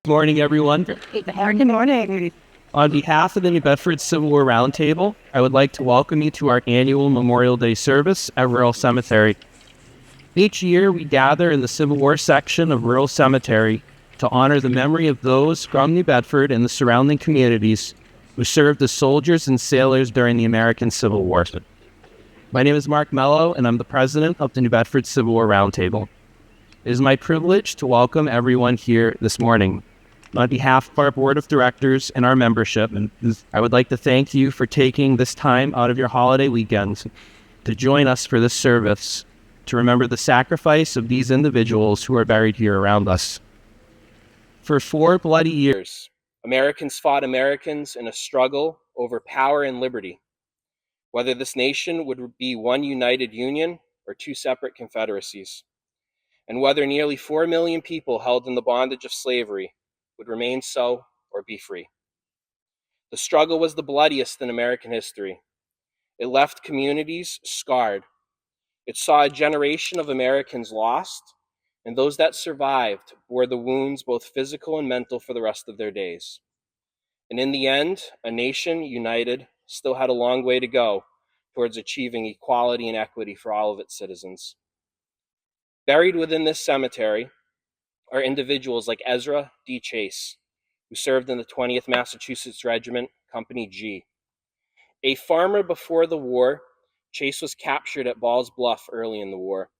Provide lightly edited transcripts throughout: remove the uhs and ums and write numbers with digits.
Good morning, everyone. Good morning. On behalf of the New Bedford Civil War Roundtable, I would like to welcome you to our annual Memorial Day service at Rural Cemetery. Each year, we gather in the Civil War section of Rural Cemetery to honor the memory of those from New Bedford and the surrounding communities who served as soldiers and sailors during the American Civil War. My name is Mark Mello, and I'm the president of the New Bedford Civil War Roundtable. It is my privilege to welcome everyone here this morning. On behalf of our board of directors and our membership, I would like to thank you for taking this time out of your holiday weekends to join us for this service, to remember the sacrifice of these individuals who are buried here around us. For 4 bloody years, Americans fought Americans in a struggle over power and liberty, whether this nation would be one united union or 2 separate confederacies, and whether nearly 4 million people held in the bondage of slavery would remain so or be free. The struggle was the bloodiest in American history. It left communities scarred. It saw a generation of Americans lost, and those that survived bore the wounds, both physical and mental, for the rest of their days. And in the end, a nation united still had a long way to go towards achieving equality and equity for all of its citizens. Buried within this cemetery are individuals like Ezra D. Chase, who served in the 20th Massachusetts Regiment, Company G. A farmer before the war, Chase was captured at Ball's Bluff early in the war.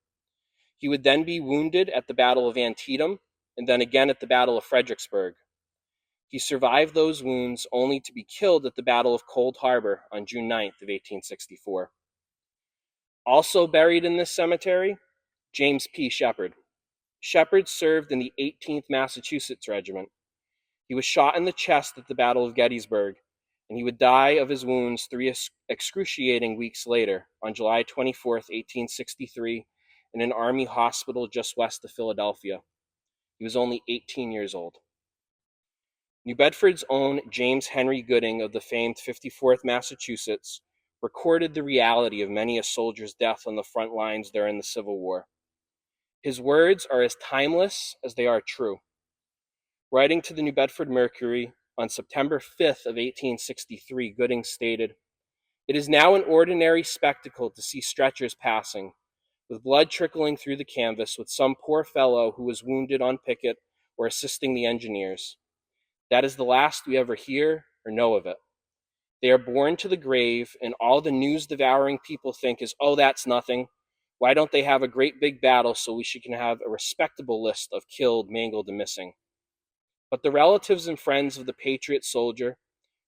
He would then be wounded at the Battle of Antietam and then again at the Battle of Fredericksburg. He survived those wounds only to be killed at the Battle of Cold Harbor on June 9th of 1864. Also buried in this cemetery, James P. Shepard. Shepard served in the 18th Massachusetts Regiment. He was shot in the chest at the Battle of Gettysburg, and he would die of his wounds 3 excruciating weeks later, on July 24th, 1863, in an Army hospital just west of Philadelphia. He was only 18 years old. New Bedford's own James Henry Gooding of the famed 54th Massachusetts recorded the reality of many a soldier's death on the front lines during the Civil War. His words are as timeless as they are true. Writing to the New Bedford Mercury on September 5th of 1863, Gooding stated, "It is now an ordinary spectacle to see stretchers passing, with blood trickling through the canvas, with some poor fellow who was wounded on picket or assisting the engineers. That is the last we ever hear or know of it. They are borne to the grave, and all the news-devouring people think is, oh, that's nothing. Why don't they have a great big battle so we can have a respectable list of killed, mangled, and missing? But the relatives and friends of the patriot soldier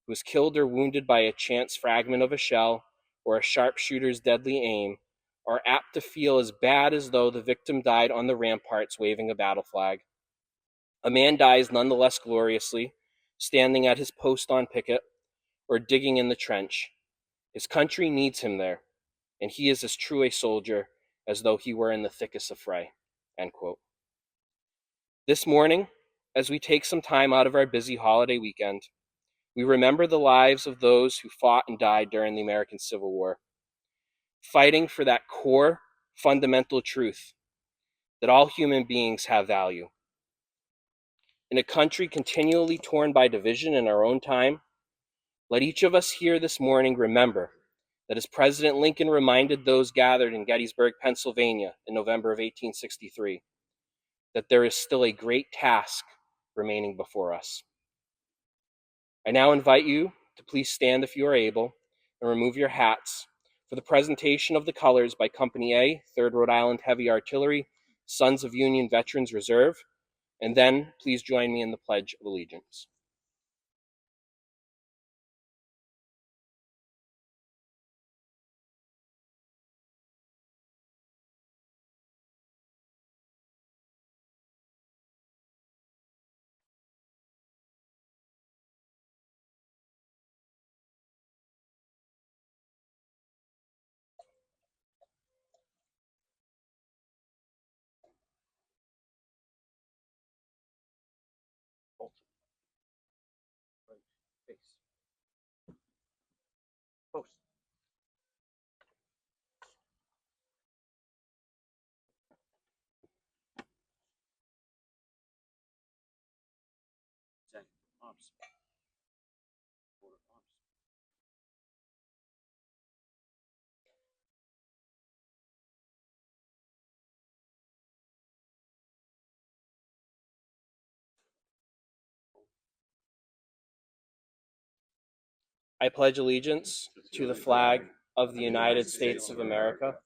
who was killed or wounded by a chance fragment of a shell or a sharpshooter's deadly aim are apt to feel as bad as though the victim died on the ramparts waving a battle flag. A man dies nonetheless gloriously, standing at his post on picket or digging in the trench. His country needs him there, and he is as true a soldier as though he were in the thickest of fray." End quote. This morning, as we take some time out of our busy holiday weekend, we remember the lives of those who fought and died during the American Civil War, fighting for that core, fundamental truth that all human beings have value. In a country continually torn by division in our own time, let each of us here this morning remember that as President Lincoln reminded those gathered in Gettysburg, Pennsylvania in November of 1863, that there is still a great task remaining before us. I now invite you to please stand if you are able and remove your hats for the presentation of the colors by Company A, 3rd Rhode Island Heavy Artillery, Sons of Union Veterans Reserve, and then please join me in the Pledge of Allegiance. Post. I pledge allegiance to the flag of the United States of America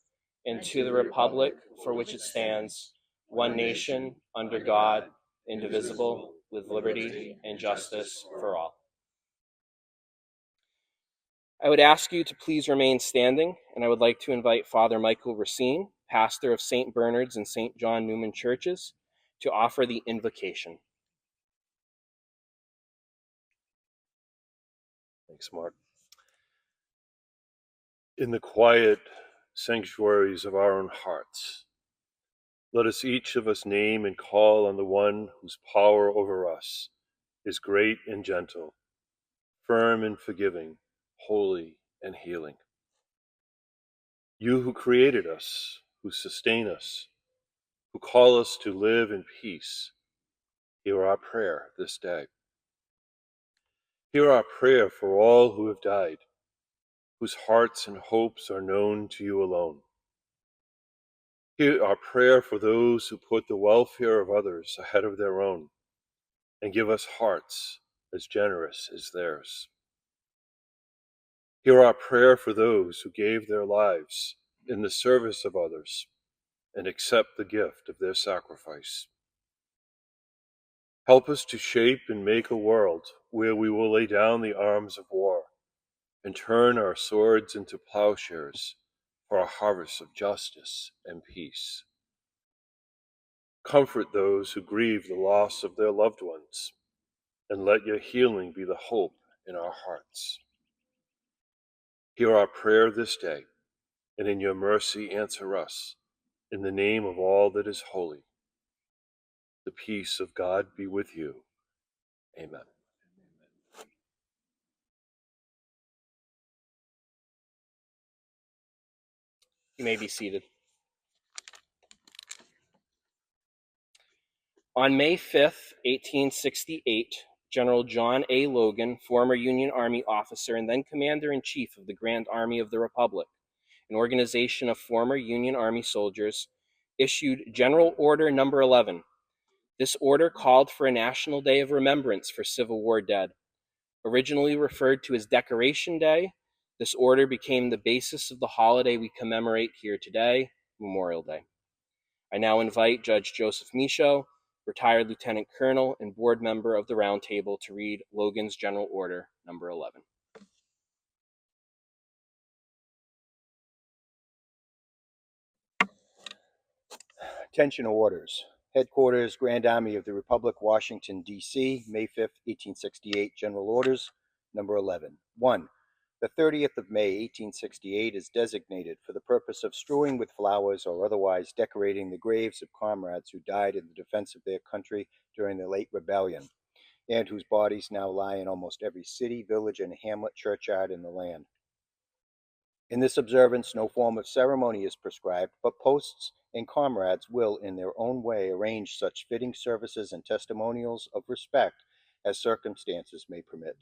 and to the republic for which it stands, one nation, under God, indivisible, with liberty and justice for all. I would ask you to please remain standing, and I would like to invite Father Michael Racine, pastor of St. Bernard's and St. John Newman churches, to offer the invocation. Thanks, Mark. In the quiet sanctuaries of our own hearts, let us each of us name and call on the one whose power over us is great and gentle, firm and forgiving, holy and healing. You who created us, who sustain us, who call us to live in peace, hear our prayer this day. Hear our prayer for all who have died, whose hearts and hopes are known to you alone. Hear our prayer for those who put the welfare of others ahead of their own, and give us hearts as generous as theirs. Hear our prayer for those who gave their lives in the service of others, and accept the gift of their sacrifice. Help us to shape and make a world where we will lay down the arms of war and turn our swords into plowshares for a harvest of justice and peace. Comfort those who grieve the loss of their loved ones, and let your healing be the hope in our hearts. Hear our prayer this day, and in your mercy answer us, in the name of all that is holy. The peace of God be with you. Amen. You may be seated. On May 5th, 1868, General John A. Logan, former Union Army officer and then Commander-in-Chief of the Grand Army of the Republic, an organization of former Union Army soldiers, issued General Order No. 11. This order called for a National Day of Remembrance for Civil War dead. Originally referred to as Decoration Day, this order became the basis of the holiday we commemorate here today, Memorial Day. I now invite Judge Joseph Michaud, retired Lieutenant Colonel and board member of the Round Table, to read Logan's General Order No. 11. Attention orders. Headquarters, Grand Army of the Republic, Washington, D.C., May 5th, 1868. General Orders, number 11. 1. The 30th of May, 1868 is designated for the purpose of strewing with flowers or otherwise decorating the graves of comrades who died in the defense of their country during the late rebellion, and whose bodies now lie in almost every city, village, and hamlet churchyard in the land. In this observance, no form of ceremony is prescribed, but posts and comrades will, in their own way, arrange such fitting services and testimonials of respect as circumstances may permit.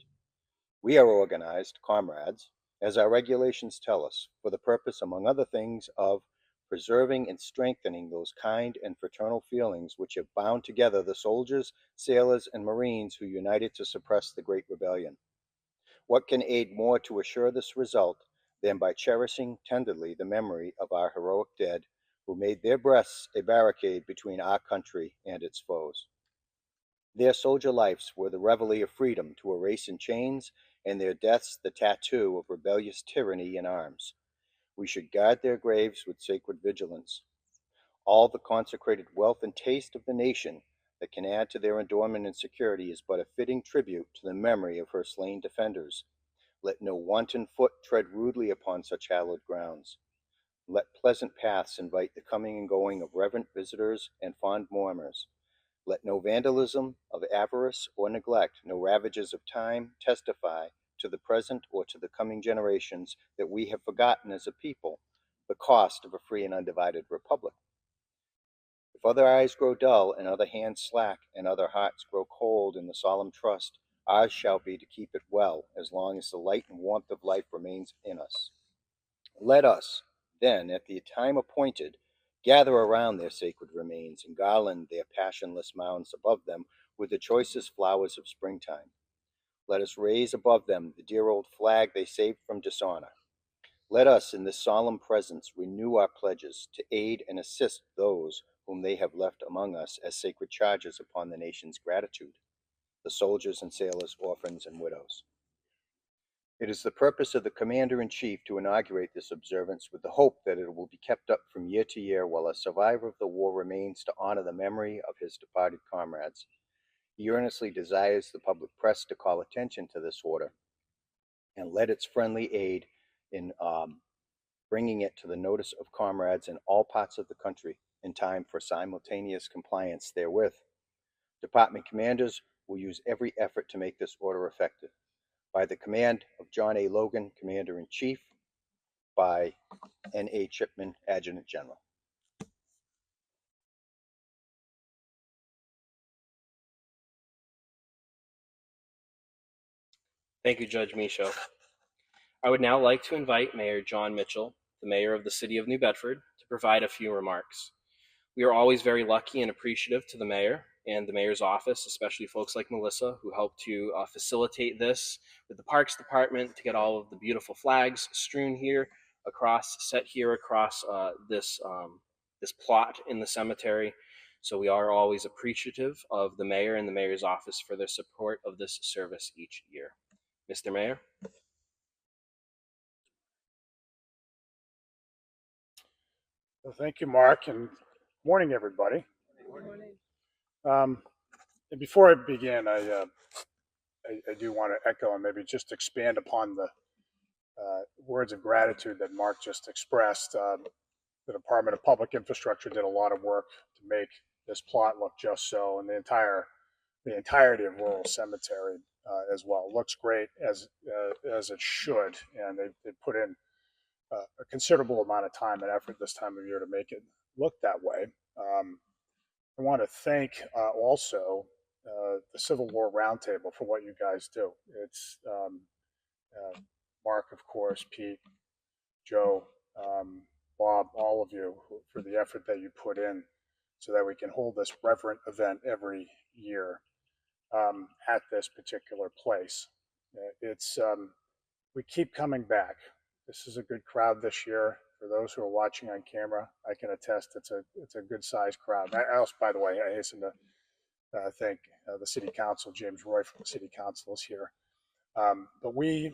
We are organized, comrades, as our regulations tell us, for the purpose, among other things, of preserving and strengthening those kind and fraternal feelings which have bound together the soldiers, sailors, and marines who united to suppress the great rebellion. What can aid more to assure this result than by cherishing tenderly the memory of our heroic dead, who made their breasts a barricade between our country and its foes? Their soldier lives were the reveille of freedom to a race in chains, and their deaths the tattoo of rebellious tyranny in arms. We should guard their graves with sacred vigilance. All the consecrated wealth and taste of the nation that can add to their adornment and security is but a fitting tribute to the memory of her slain defenders. Let no wanton foot tread rudely upon such hallowed grounds. Let pleasant paths invite the coming and going of reverent visitors and fond mourners. Let no vandalism of avarice or neglect, no ravages of time, testify to the present or to the coming generations that we have forgotten as a people the cost of a free and undivided republic. If other eyes grow dull, and other hands slack, and other hearts grow cold in the solemn trust, Ours shall be to keep it well, as long as the light and warmth of life remains in us. Let us, then, at the time appointed, gather around their sacred remains and garland their passionless mounds above them with the choicest flowers of springtime. Let us raise above them the dear old flag they saved from dishonor. Let us, in this solemn presence, renew our pledges to aid and assist those whom they have left among us as sacred charges upon the nation's gratitude, the soldiers and sailors, orphans and widows. It is the purpose of the Commander-in-Chief to inaugurate this observance with the hope that it will be kept up from year to year while a survivor of the war remains to honor the memory of his departed comrades. He earnestly desires the public press to call attention to this order and let its friendly aid in bringing it to the notice of comrades in all parts of the country in time for simultaneous compliance therewith. Department commanders will use every effort to make this order effective. By the command of John A. Logan, Commander-in-Chief, by N.A. Chipman, Adjutant General. Thank you, Judge Michaud. I would now like to invite Mayor John Mitchell, the mayor of the city of New Bedford, to provide a few remarks. We are always very lucky and appreciative to the mayor and the mayor's office, especially folks like Melissa, who helped to facilitate this with the Parks Department to get all of the beautiful flags strewn here set here across this plot in the cemetery. So we are always appreciative of the mayor and the mayor's office for their support of this service each year. Mr. Mayor. Well, thank you, Mark, and morning, everybody. And before I begin, I do want to echo and maybe just expand upon the words of gratitude that Mark just expressed. The Department of Public Infrastructure did a lot of work to make this plot look just so, and the entirety of Rural Cemetery as well. It looks great as it should, and they put in a considerable amount of time and effort this time of year to make it look that way. I want to thank also the Civil War Roundtable for what you guys do. It's Mark, of course, Pete, Joe, Bob, all of you for the effort that you put in so that we can hold this reverent event every year at this particular place. We keep coming back. This is a good crowd this year. For those who are watching on camera, I can attest it's a good sized crowd. I also, by the way, I hasten to thank the City Council. James Roy from the City Council is here. But we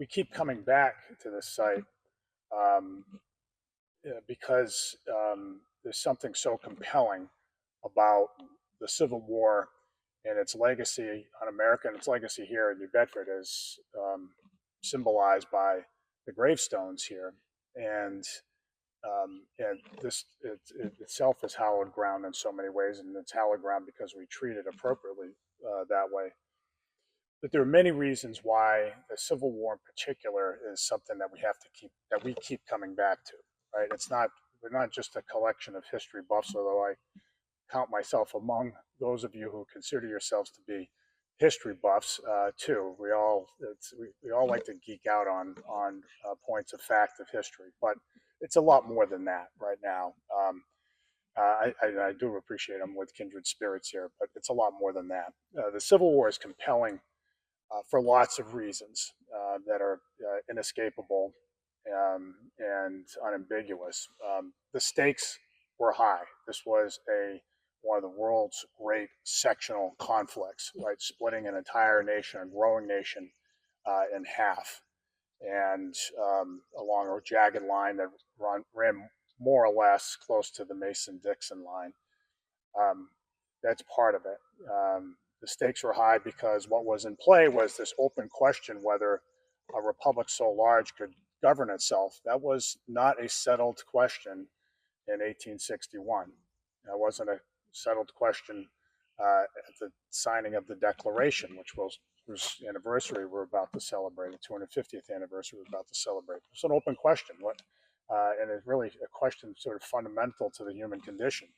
keep coming back to this site because there's something so compelling about the Civil War and its legacy on America, and its legacy here in New Bedford is symbolized by the gravestones here, and this itself is hallowed ground in so many ways, and it's hallowed ground because we treat it appropriately that way. But there are many reasons why the Civil War in particular is something that we keep coming back to. Right? We're not just a collection of history buffs, although I count myself among those of you who consider yourselves to be history buffs too. We all like to geek out on points of fact of history, but it's a lot more than that right now. I do appreciate I'm with kindred spirits here, but it's a lot more than that. The Civil War is compelling for lots of reasons that are inescapable and unambiguous. The stakes were high. This was one of the world's great sectional conflicts, right? Splitting an entire nation, a growing nation, in half, and along a jagged line that ran more or less close to the Mason-Dixon line. That's part of it. The stakes were high because what was in play was this open question whether a republic so large could govern itself. That was not a settled question in 1861. That wasn't a settled question at the signing of the Declaration, whose anniversary we're about to celebrate, the 250th anniversary we're about to celebrate. It's an open question, and it's really a question sort of fundamental to the human condition.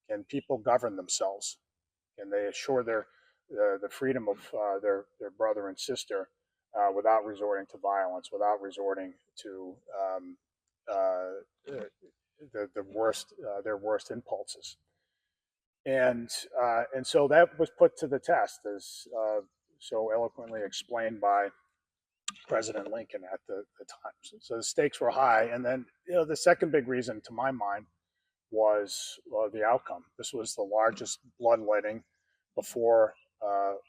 Can people govern themselves? Can they assure their the freedom of their brother and sister without resorting to violence, without resorting to the worst their worst impulses. And so that was put to the test, as so eloquently explained by President Lincoln at the time. So the stakes were high. And then, the second big reason, to my mind, was the outcome. This was the largest bloodletting before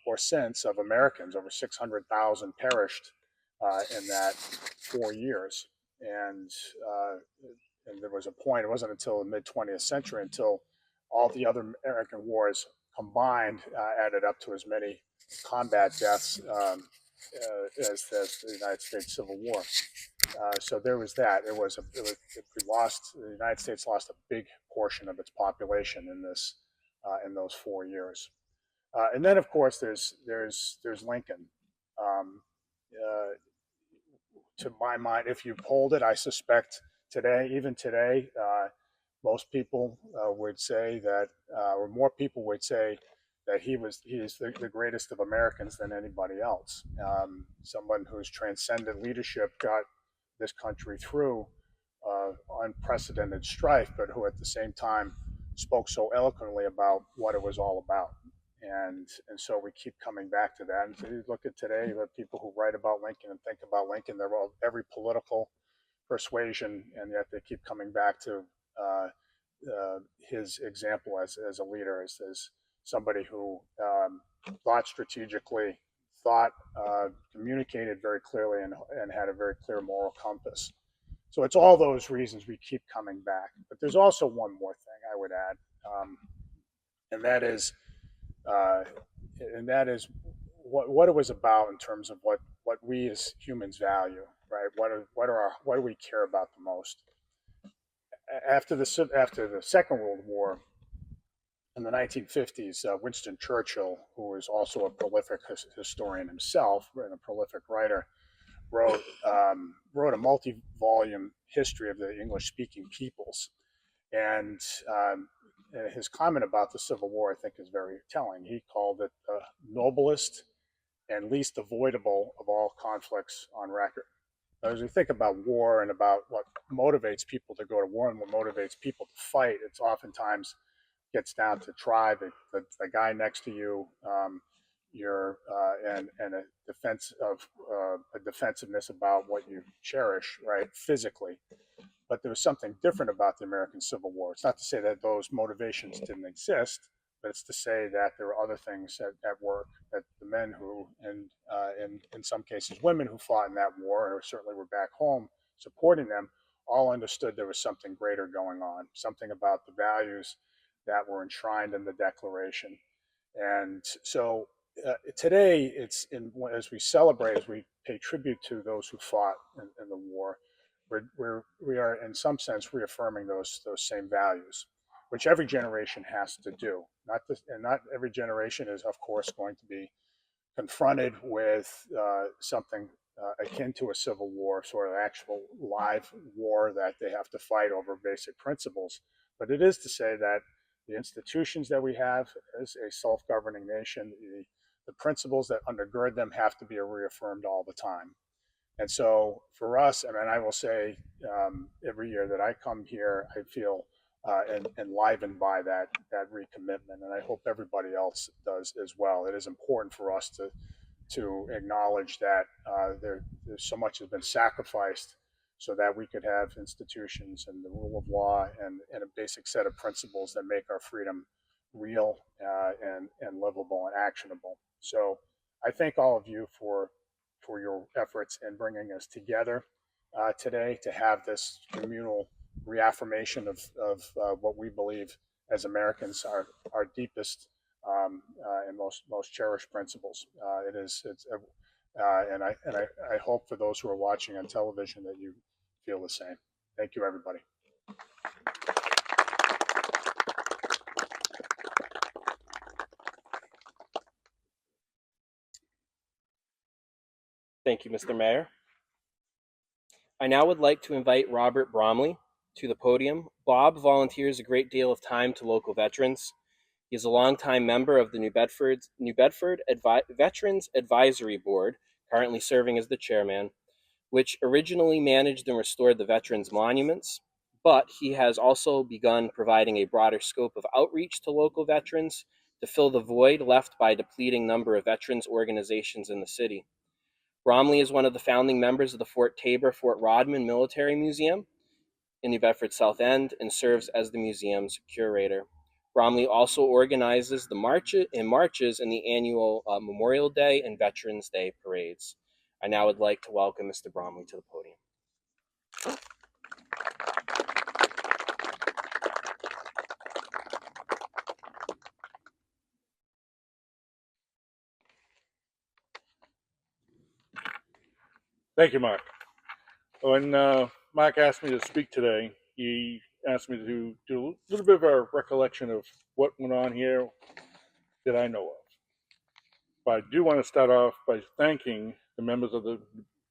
or since of Americans. Over 600,000 perished in that 4 years. And there was a point, it wasn't until the mid 20th century until all the other American wars combined added up to as many combat deaths as the United States Civil War. So there was that. The United States lost a big portion of its population in those 4 years. And then, of course, there's Lincoln. Um, uh, to my mind, if you polled it, I suspect even today, most people would say that, or more people would say that he is the greatest of Americans than anybody else. Someone whose transcendent leadership got this country through unprecedented strife, but who at the same time spoke so eloquently about what it was all about. And so we keep coming back to that. And if you look at today, the people who write about Lincoln and think about Lincoln, they're all every political persuasion, and yet they keep coming back to his example as a leader, as somebody who thought strategically, communicated very clearly, and had a very clear moral compass. So it's all those reasons we keep coming back. But there's also one more thing I would add, and that is what it was about in terms of what we as humans value, right? What do we care about the most? After the Second World War, in the 1950s, Winston Churchill, who was also a prolific historian himself and a prolific writer, wrote a multi-volume history of the English-speaking peoples. And his comment about the Civil War, I think, is very telling. He called it the noblest and least avoidable of all conflicts on record. As we think about war and about what motivates people to go to war and what motivates people to fight, it's oftentimes gets down to tribe, the guy next to you, and a defensiveness about what you cherish, right, physically. But there was something different about the American Civil War. It's not to say that those motivations didn't exist, but it's to say that there were other things at work, that the men who, and in some cases women who fought in that war, or certainly were back home supporting them, all understood there was something greater going on, something about the values that were enshrined in the Declaration. And so today, as we celebrate, as we pay tribute to those who fought in the war, we are in some sense reaffirming those same values, which every generation has to do. Not every generation is, of course, going to be confronted with something akin to a civil war, sort of actual live war that they have to fight over basic principles. But it is to say that the institutions that we have as a self-governing nation, the principles that undergird them have to be reaffirmed all the time. And so for us, and I will say every year that I come here, I feel enlivened by that recommitment, and I hope everybody else does as well. It is important for us to acknowledge that there's so much has been sacrificed so that we could have institutions and the rule of law and a basic set of principles that make our freedom real and livable and actionable. So I thank all of you for your efforts in bringing us together today to have this communal reaffirmation of what we believe as Americans are our deepest and most cherished principles. And I hope for those who are watching on television that you feel the same. Thank you, everybody. Thank you, Mr. Mayor. I now would like to invite Robert Bromley to the podium. Bob volunteers a great deal of time to local veterans. He is a longtime member of the New Bedford Veterans Advisory Board, currently serving as the chairman, which originally managed and restored the veterans' monuments, but he has also begun providing a broader scope of outreach to local veterans to fill the void left by a depleting number of veterans organizations in the city. Bromley is one of the founding members of the Fort Tabor-Fort Rodman Military Museum in New Bedford South End and serves as the museum's curator. Bromley also organizes the marches in the annual Memorial Day and Veterans Day parades. I now would like to welcome Mr. Bromley to the podium. Thank you, Mark. When Mark asked me to speak today, he asked me to do a little bit of a recollection of what went on here that I know of. But I do want to start off by thanking the members of the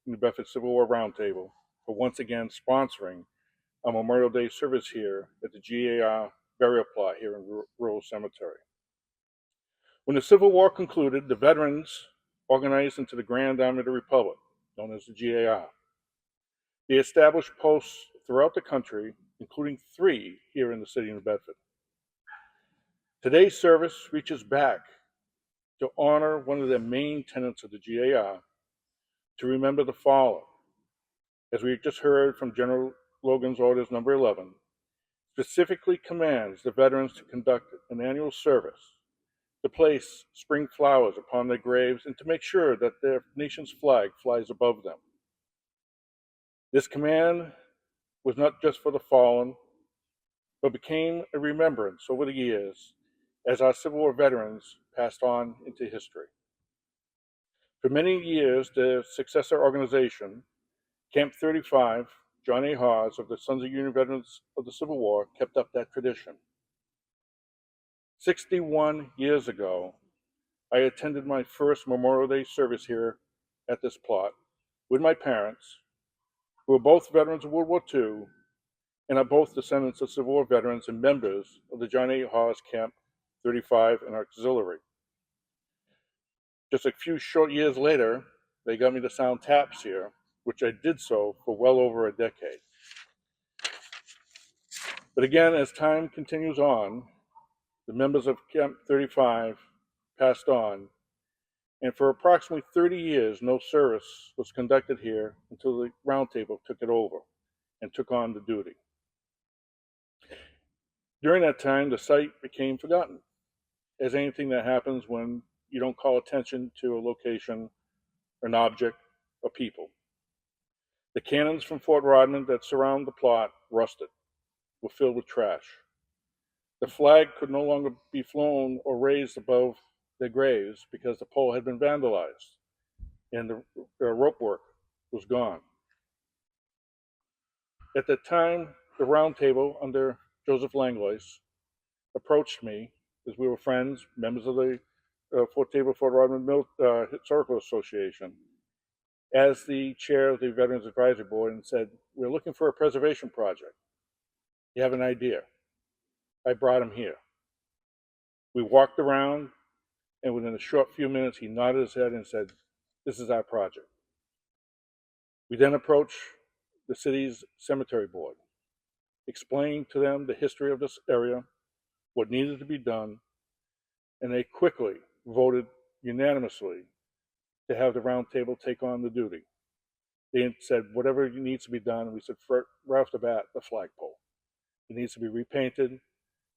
New Bedford Civil War Roundtable for once again sponsoring a Memorial Day service here at the GAR burial plot here in Rural Cemetery. When the Civil War concluded, the veterans organized into the Grand Army of the Republic, known as the GAR. They established posts throughout the country, including 3 here in the city of New Bedford. Today's service reaches back to honor one of the main tenets of the GAR, to remember the fallen. As we just heard from General Logan's Orders Number 11, specifically commands the veterans to conduct an annual service, to place spring flowers upon their graves, and to make sure that their nation's flag flies above them. This command was not just for the fallen, but became a remembrance over the years as our Civil War veterans passed on into history. For many years, the successor organization, Camp 35, John A. Hawes of the Sons of Union Veterans of the Civil War, kept up that tradition. 61 years ago, I attended my first Memorial Day service here at this plot with my parents, who were both veterans of World War II and are both descendants of Civil War veterans and members of the John A. Hawes Camp 35 and Auxiliary. Just a few short years later, they got me to sound taps here, which I did so for well over a decade. But again, as time continues on, the members of Camp 35 passed on, and for approximately 30 years, no service was conducted here until the Roundtable took it over and took on the duty. During that time, the site became forgotten, as anything that happens when you don't call attention to a location, an object, or people. The cannons from Fort Rodman that surround the plot rusted, were filled with trash. The flag could no longer be flown or raised above their graves because the pole had been vandalized and the rope work was gone. At the time, the Roundtable under Joseph Langlois approached me, as we were friends, members of the Fort Rodman Historical Association, as the chair of the Veterans Advisory Board, and said, "We're looking for a preservation project. You have an idea?" I brought him here. We walked around, and within a short few minutes, he nodded his head and said, "This is our project." We then approached the city's cemetery board, explaining to them the history of this area, what needed to be done, and they quickly voted unanimously to have the Roundtable take on the duty. They said, whatever needs to be done, we said, right off the bat, the flagpole. It needs to be repainted.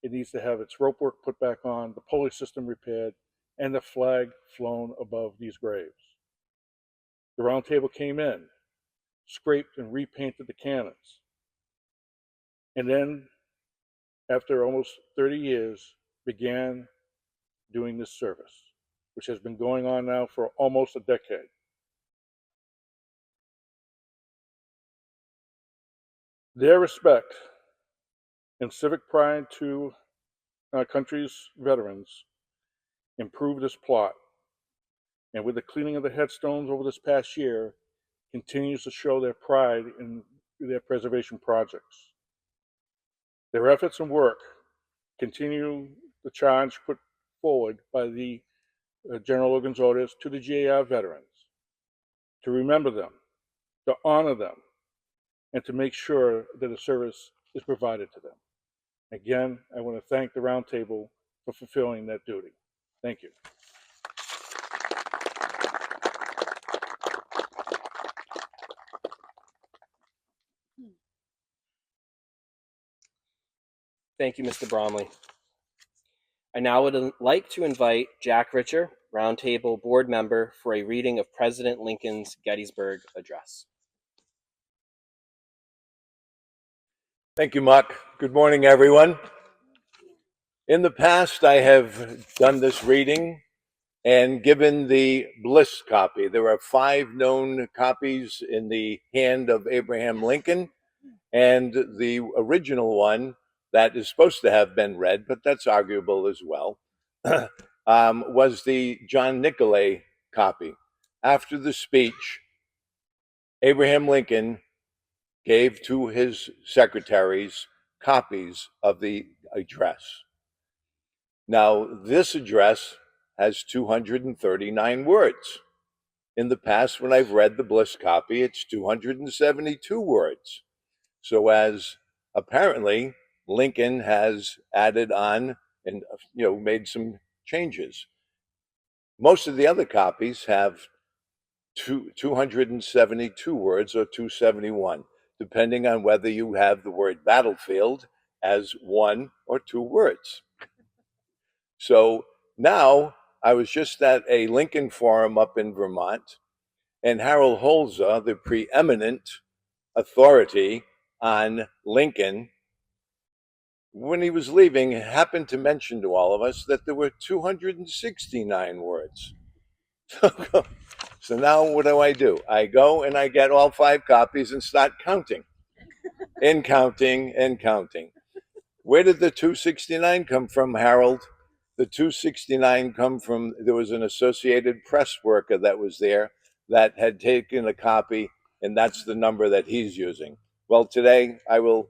It needs to have its rope work put back on, the pulley system repaired, and the flag flown above these graves. The Roundtable came in, scraped and repainted the cannons. And then, after almost 30 years, began doing this service, which has been going on now for almost a decade. Their respect and civic pride to our country's veterans improved this plot, and with the cleaning of the headstones over this past year, continues to show their pride in their preservation projects. Their efforts and work continue the charge put forward by the General Logan's orders to the GAR veterans, to remember them, to honor them, and to make sure that a service is provided to them. Again, I want to thank the Roundtable for fulfilling that duty. Thank you. Thank you, Mr. Bromley. I now would like to invite Jack Richer, Roundtable board member, for a reading of President Lincoln's Gettysburg Address. Thank you, Mark. Good morning, everyone. In the past, I have done this reading and given the Bliss copy. There are 5 known copies in the hand of Abraham Lincoln, and the original one that is supposed to have been read, but that's arguable as well, was the John Nicolay copy. After the speech, Abraham Lincoln gave to his secretaries copies of the address. Now, this address has 239 words. In the past, when I've read the Bliss copy, it's 272 words. So as apparently Lincoln has added on and made some changes. Most of the other copies have 272 words or 271, depending on whether you have the word battlefield as 1 or 2 words. So now I was just at a Lincoln Forum up in Vermont, and Harold Holzer, the preeminent authority on Lincoln, when he was leaving, happened to mention to all of us that there were 269 words. So now what do? I go and I get all 5 copies and start counting and counting and counting. Where did the 269 come from, Harold? The 269 come from, there was an Associated Press worker that was there that had taken a copy, and that's the number that he's using. Well, today I will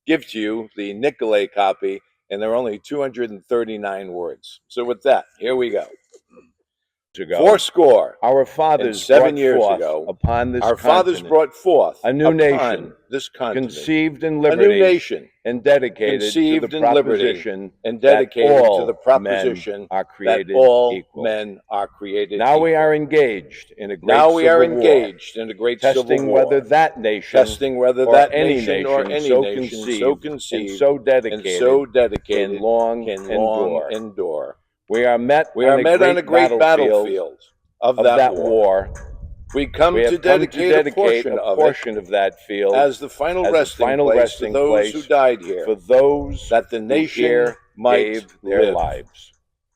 give to you the Nicolay copy, and there are only 239 words. So with that, here we go. Fourscore, our fathers 7 years ago, upon this our fathers brought forth a new nation, this continent, conceived in liberty, a new nation, and dedicated conceived to the proposition and dedicated to the proposition are created that all equal. Men are created. Now equal. We are engaged in a great now we are engaged war, in a great testing civil war, whether that nation, testing whether or that any nation or any so nation so conceived and so dedicated can long endure. We are met on a great battlefield of that war. We come to dedicate a portion of that field as the final resting place for those who died here, for those that the nation might gave their lives.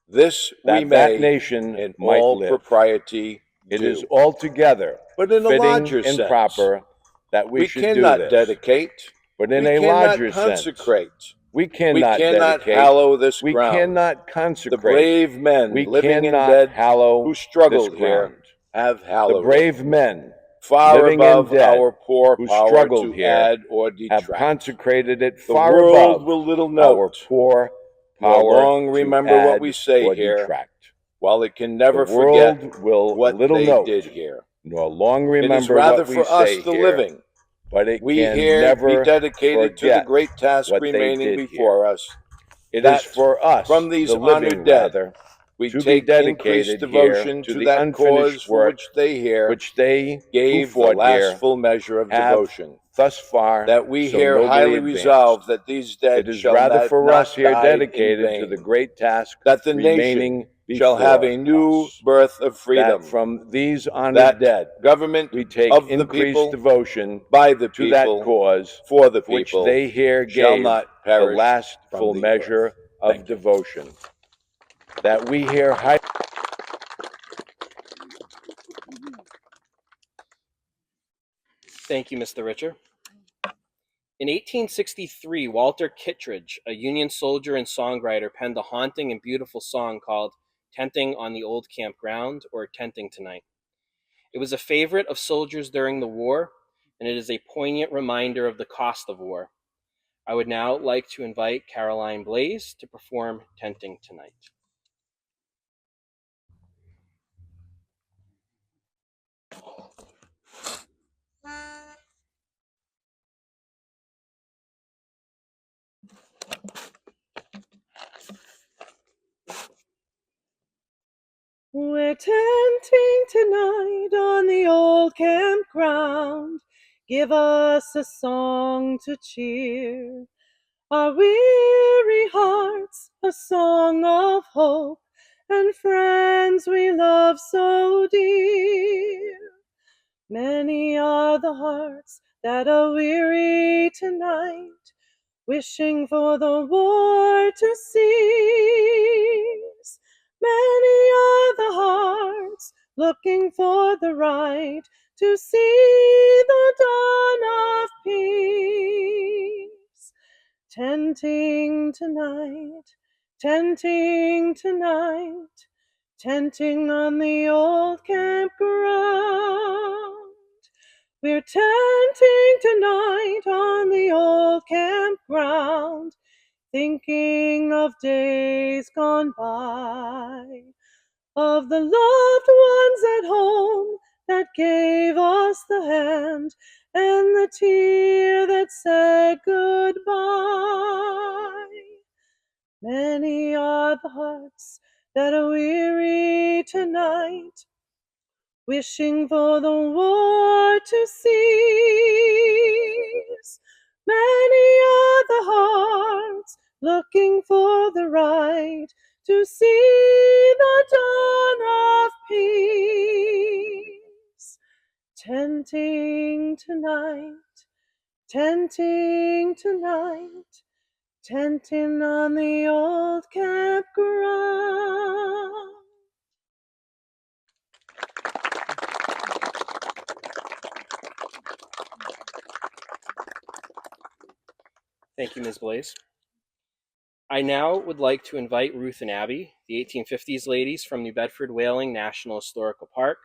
This we may, that nation in all propriety, do. It is altogether but in a larger and sense, proper that we should cannot do this. Dedicate, but in a larger consecrate. Sense. We cannot hallow this ground. We cannot consecrate. The brave men living in dead who struggled here have hallowed. The brave men far above our poor who struggled here add or detract. Have consecrated it far above. The world will little note our poor power long remember what we say here, detract. While it can never forget what they did here. Nor long remember it is rather what we for say us the here. Living. But it we can here never be dedicated to the great task remaining before us. It is for us, from these the honored dead, we take increased devotion to that cause for which they gave the last full measure of devotion. Thus far, that we here highly resolve that these dead shall rather for us here dedicated to the great task that the nation shall have a new birth of freedom from these honored dead. Government we take of increased devotion by the people to that cause for the people which they here gave not the last full measure of devotion. That we here Thank you, Mr. Richer. In 1863, Walter Kittredge, a Union soldier and songwriter, penned a haunting and beautiful song called Tenting on the Old Campground, or Tenting Tonight. It was a favorite of soldiers during the war, and it is a poignant reminder of the cost of war. I would now like to invite Caroline Blaze to perform Tenting Tonight. We're tenting tonight on the old campground. Give us a song to cheer our weary hearts, a song of hope and friends we love so dear. Many are the hearts that are weary tonight, wishing for the war to cease. Many are the hearts looking for the right to see the dawn of peace. Tenting tonight, tenting tonight, tenting on the old campground. We're tenting tonight on the old campground, thinking of days gone by, of the loved ones at home that gave us the hand and the tear that said goodbye. Many are the hearts that are weary tonight, wishing for the war to cease. Many are the hearts looking for the right to see the dawn of peace. Tenting tonight, tenting tonight, tenting on the old campground. Thank you, Ms. Blaze. I now would like to invite Ruth and Abby, the 1850s ladies from New Bedford Whaling National Historical Park,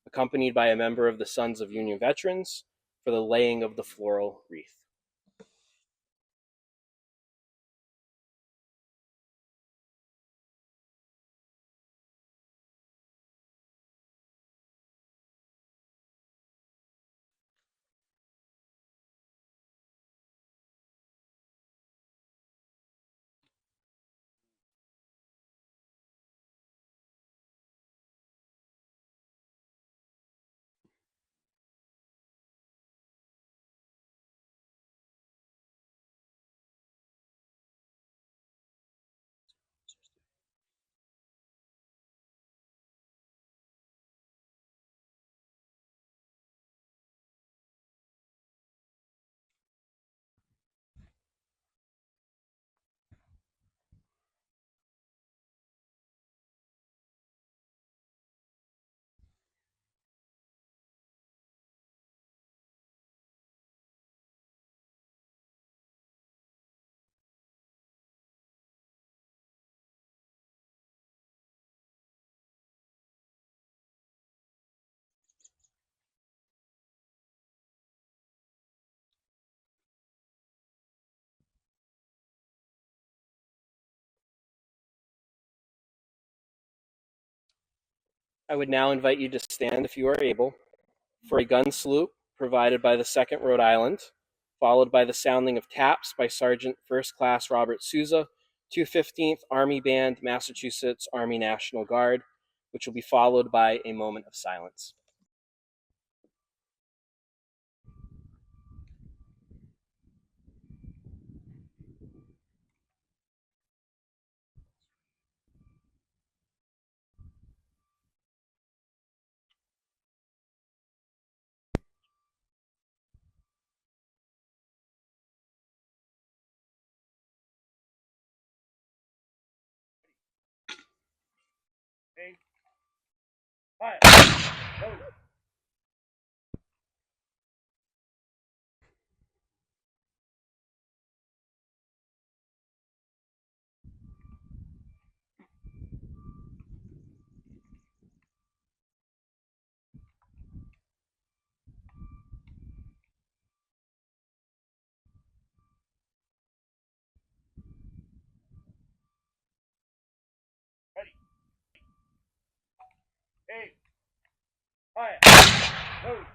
accompanied by a member of the Sons of Union Veterans, for the laying of the floral wreath. I would now invite you to stand if you are able for a gun salute provided by the 2nd Rhode Island, followed by the sounding of taps by Sergeant First Class Robert Souza, 215th Army Band, Massachusetts Army National Guard, which will be followed by a moment of silence. 8. Fire. Load.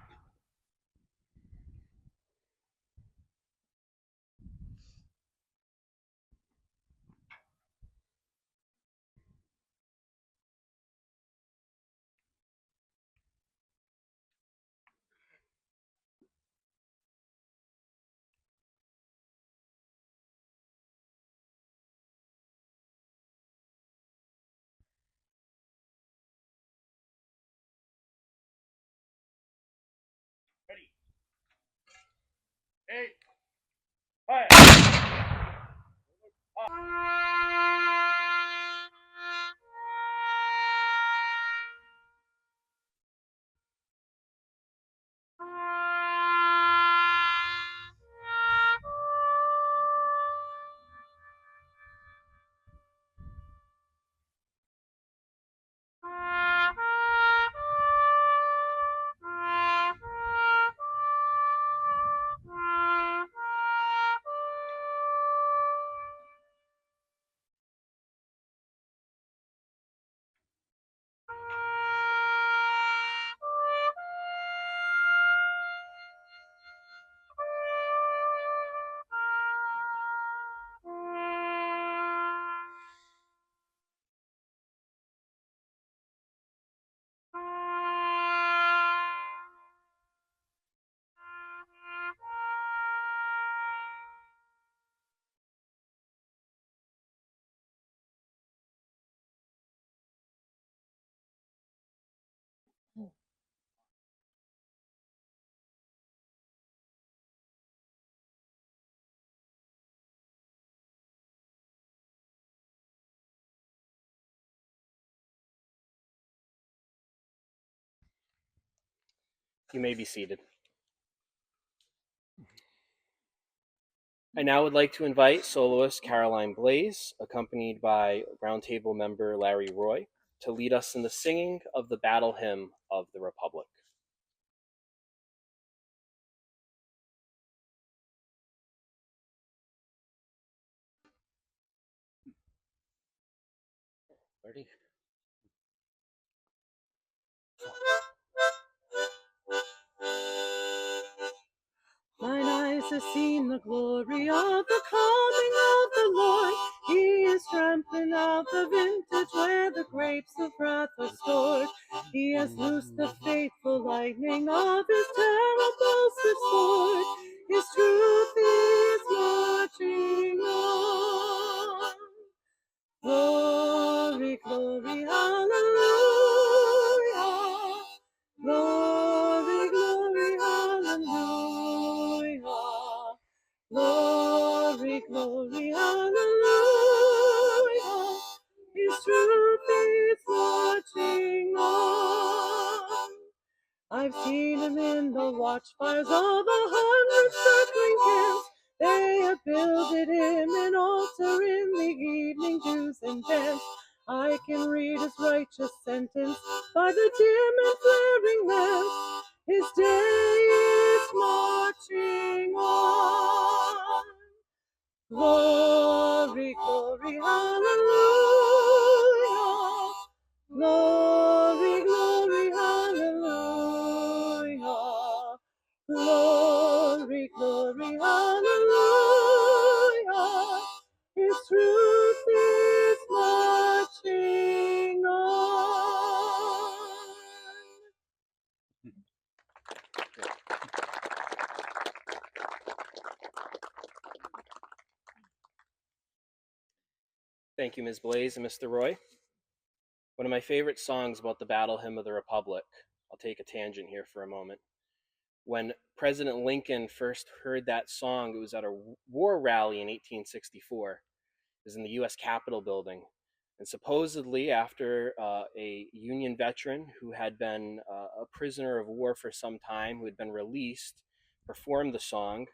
Ready. 8. Fire. You may be seated. I now would like to invite soloist Caroline Blaze, accompanied by roundtable member Larry Roy, to lead us in the singing of the Battle Hymn of the Republic. Ready? Mine eyes have seen the glory of the coming of the Lord. He is trampling out the vintage where the grapes of wrath are stored. He has loosed the faithful lightning of his terrible swift sword. His truth is marching on. Glory, glory, hallelujah. Glory, glory, hallelujah. Glory, glory, hallelujah. His truth is marching on. I've seen him in the watchfires of 100 circling camps. They have builded him an altar in the evening dews and dance. I can read his righteous sentence by the dim and flaring lamps. His day is marching on. Glory, glory, hallelujah. Glory, glory, hallelujah. Glory, glory, hallelujah. His truth is marching on. Thank you, Ms. Blaze and Mr. Roy. One of my favorite songs about the Battle Hymn of the Republic. I'll take a tangent here for a moment. When President Lincoln first heard that song, it was at a war rally in 1864. It was in the U.S. Capitol building. And supposedly, after a Union veteran who had been a prisoner of war for some time, who had been released, performed the song.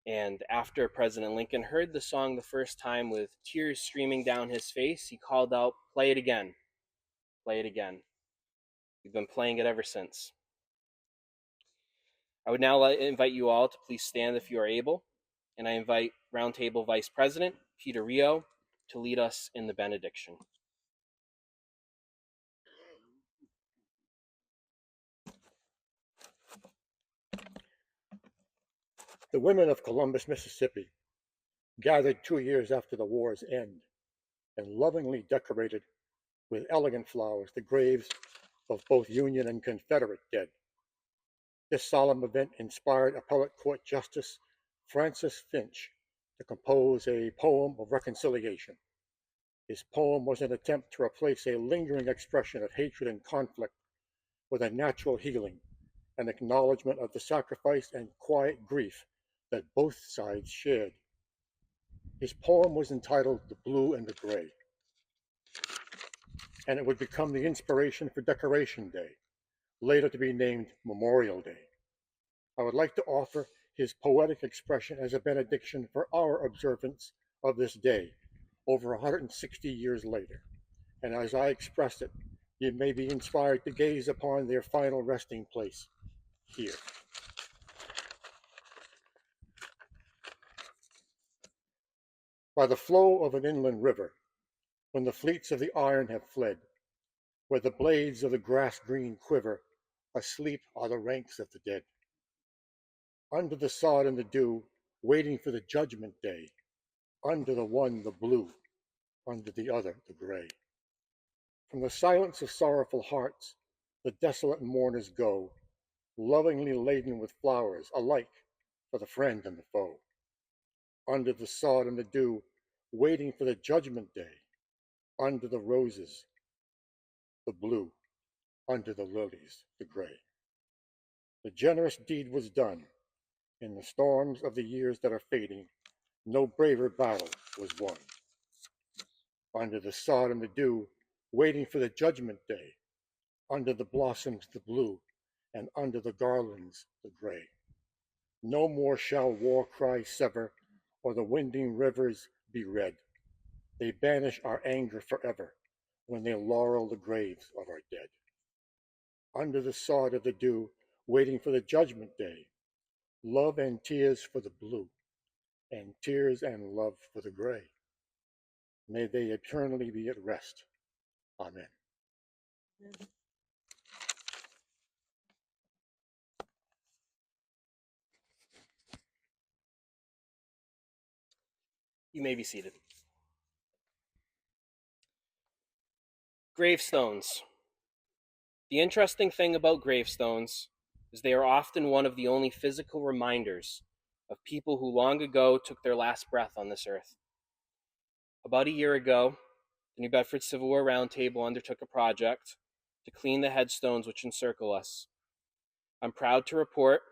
And after President Lincoln heard the song the first time with tears streaming down his face, he called out, "Play it again, play it again." We've been playing it ever since. I would now invite you all to please stand if you are able, and I invite Roundtable Vice President Peter Rio to lead us in the benediction. The women of Columbus, Mississippi, gathered 2 years after the war's end and lovingly decorated with elegant flowers the graves of both Union and Confederate dead. This solemn event inspired Appellate Court Justice Francis Finch to compose a poem of reconciliation. His poem was an attempt to replace a lingering expression of hatred and conflict with a natural healing, an acknowledgement of the sacrifice and quiet grief that both sides shared. His poem was entitled The Blue and the Gray, and it would become the inspiration for Decoration Day, later to be named Memorial Day. I would like to offer his poetic expression as a benediction for our observance of this day, over 160 years later. And as I express it, you may be inspired to gaze upon their final resting place here. By the flow of an inland river, when the fleets of the iron have fled, where the blades of the grass green quiver, asleep are the ranks of the dead. Under the sod and the dew, waiting for the judgment day, under the one the blue, under the other the gray. From the silence of sorrowful hearts, the desolate mourners go, lovingly laden with flowers, alike for the friend and the foe. Under the sod and the dew, waiting for the judgment day, under the roses, the blue, under the lilies, the gray. The generous deed was done. In the storms of the years that are fading, no braver battle was won. Under the sod and the dew, waiting for the judgment day, under the blossoms the blue, and under the garlands the gray. No more shall war cry sever, or the winding rivers be red. They banish our anger forever, when they laurel the graves of our dead. Under the sod of the dew, waiting for the judgment day, love and tears for the blue, and tears and love for the gray. May they eternally be at rest. Amen. You may be seated. Gravestones. The interesting thing about gravestones is they are often one of the only physical reminders of people who long ago took their last breath on this earth. About a year ago, the New Bedford Civil War Roundtable undertook a project to clean the headstones which encircle us. I'm proud to report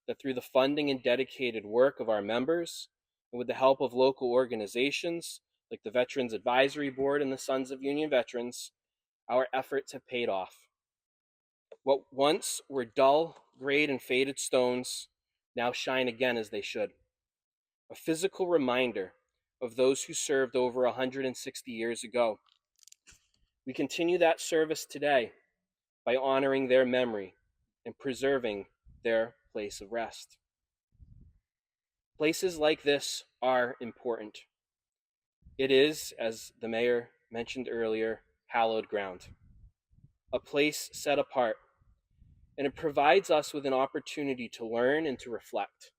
that through the funding and dedicated work of our members, and with the help of local organizations like the Veterans Advisory Board and the Sons of Union Veterans, our efforts have paid off. What once were dull, grayed, and faded stones now shine again as they should. A physical reminder of those who served over 160 years ago. We continue that service today by honoring their memory and preserving their place of rest. Places like this are important. It is, as the mayor mentioned earlier, hallowed ground, a place set apart, and it provides us with an opportunity to learn and to reflect.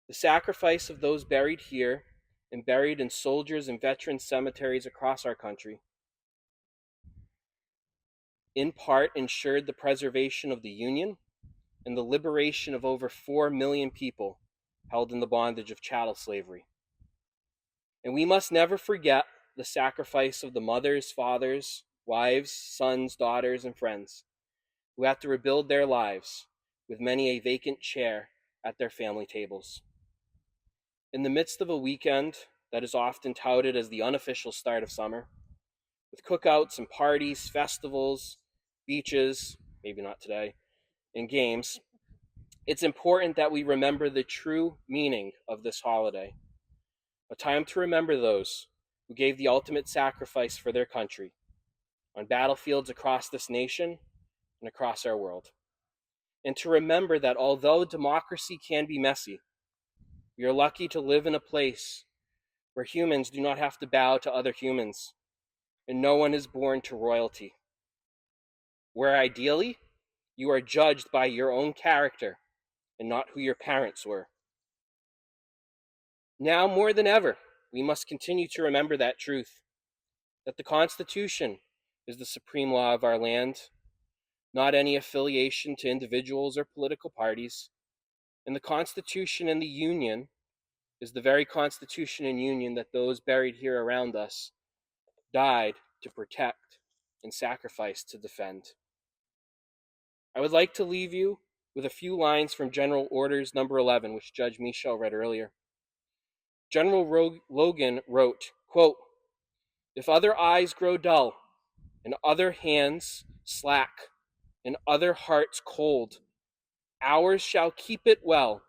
The sacrifice of those buried here and buried in soldiers and veterans cemeteries across our country, in part ensured the preservation of the Union and the liberation of over 4 million people held in the bondage of chattel slavery. And we must never forget the sacrifice of the mothers, fathers, wives, sons, daughters, and friends who had to rebuild their lives with many a vacant chair at their family tables. In the midst of a weekend that is often touted as the unofficial start of summer, with cookouts and parties, festivals, beaches, maybe not today, and games, it's important that we remember the true meaning of this holiday. A time to remember those who gave the ultimate sacrifice for their country on battlefields across this nation and across our world. And to remember that although democracy can be messy, we are lucky to live in a place where humans do not have to bow to other humans, and no one is born to royalty. Where ideally, you are judged by your own character and not who your parents were. Now more than ever, we must continue to remember that truth, that the Constitution is the supreme law of our land, not any affiliation to individuals or political parties. And the Constitution and the Union is the very Constitution and Union that those buried here around us died to protect and sacrificed to defend. I would like to leave you with a few lines from General Orders Number 11, which Judge Michel read earlier. General Logan wrote, quote, "If other eyes grow dull, and other hands slack, and other hearts cold, ours shall keep it well,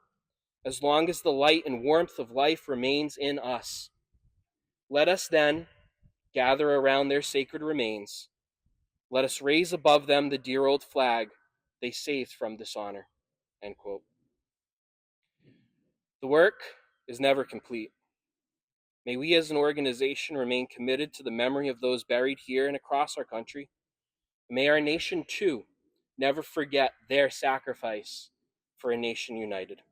as long as the light and warmth of life remains in us. Let us then gather around their sacred remains. Let us raise above them the dear old flag they saved from dishonor." End quote. The work is never complete. May we as an organization remain committed to the memory of those buried here and across our country. May our nation, too, never forget their sacrifice for a nation united.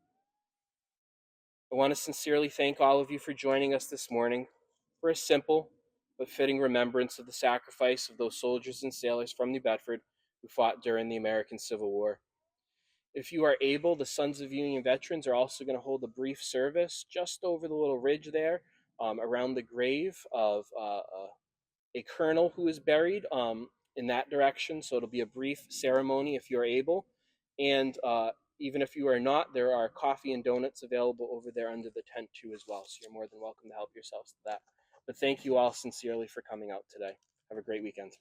I want to sincerely thank all of you for joining us this morning for a simple but fitting remembrance of the sacrifice of those soldiers and sailors from New Bedford who fought during the American Civil War. If you are able, the Sons of Union Veterans are also going to hold a brief service just over the little ridge there around the grave of a colonel who is buried in that direction. So it'll be a brief ceremony if you're able. And even if you are not, there are coffee and donuts available over there under the tent too as well. So you're more than welcome to help yourselves to that. But thank you all sincerely for coming out today. Have a great weekend.